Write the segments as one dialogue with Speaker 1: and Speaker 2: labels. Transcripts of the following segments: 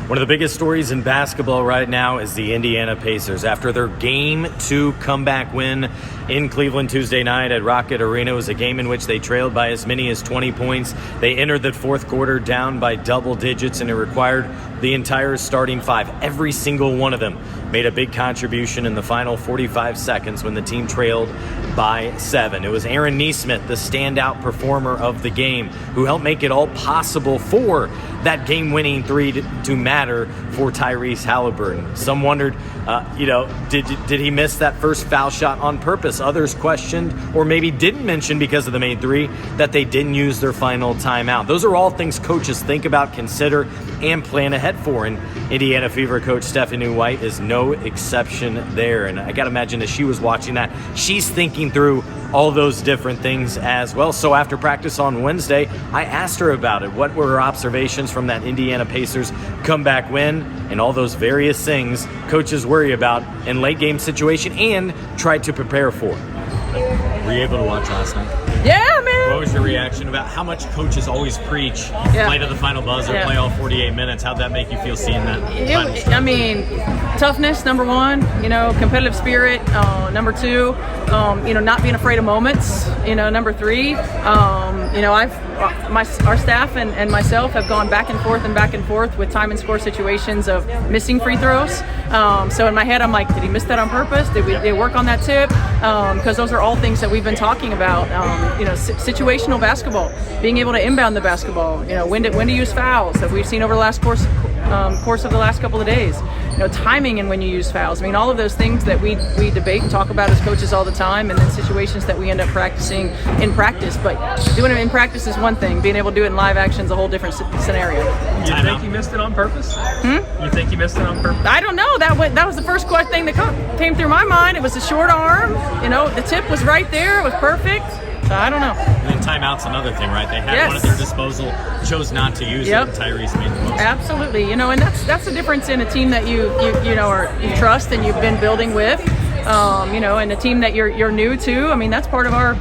Speaker 1: One of the biggest stories in basketball right now is the Indiana Pacers. After their Game 2 comeback win in Cleveland Tuesday night at Rocket Arena, it was a game in which they trailed by as many as 20 points. They entered the fourth quarter down by double digits, and it required the entire starting five. Every single one of them made a big contribution in the final 45 seconds when the team trailed by 7. It was Aaron Nesmith, the standout performer of the game, who helped make it all possible for that game-winning three to matter for Tyrese Haliburton. Some wondered, did he miss that first foul shot on purpose? Others questioned, or maybe didn't mention because of the made three, that they didn't use their final timeout. Those are all things coaches think about, consider, and plan ahead for. And Indiana Fever coach Steph White is no exception there. And I got to imagine as she was watching that, she's thinking through all those different things as well. So after practice on Wednesday, I asked her about it. What were her observations from that Indiana Pacers comeback win and all those various things coaches worry about in late game situation and try to prepare for? Were you able to watch last night?
Speaker 2: Yeah, man.
Speaker 1: What was your reaction about how much coaches always preach play to the final buzzer, play all 48 minutes? How'd that make you feel seeing that?
Speaker 2: Toughness, number one, competitive spirit, number two, not being afraid of moments, number three, our staff and myself have gone back and forth with time and score situations of missing free throws. So in my head, I'm like, did he miss that on purpose? Did they work on that tip? Because those are all things that we've been talking about. Situational basketball, being able to inbound the basketball. When to use fouls that we've seen over the last course of the last couple of days. Timing and when you use fouls. All of those things that we debate and talk about as coaches all the time, and then situations that we end up practicing in practice. But doing it in practice is one thing. Being able to do it in live action is a whole different scenario.
Speaker 3: You think you missed it on purpose? You think you missed it on purpose?
Speaker 2: I don't know. That was the first thing that came through my mind. It was a short arm. The tip was right there. It was perfect. I don't know.
Speaker 1: And then timeout's another thing, right? They had one at their disposal, chose not to use it, and Tyrese made the most.
Speaker 2: Absolutely. And that's the difference in a team that you trust and you've been building with, and a team that you're new to. That's part of our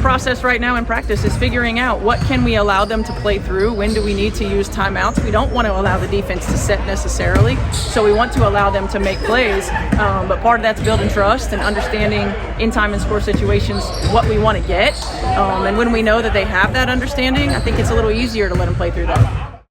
Speaker 2: process right now in practice is figuring out what can we allow them to play through, when do we need to use timeouts. We don't want to allow the defense to set necessarily, so we want to allow them to make plays, but part of that's building trust and understanding in time and score situations what we want to get, and when we know that they have that understanding, I think it's a little easier to let them play through that.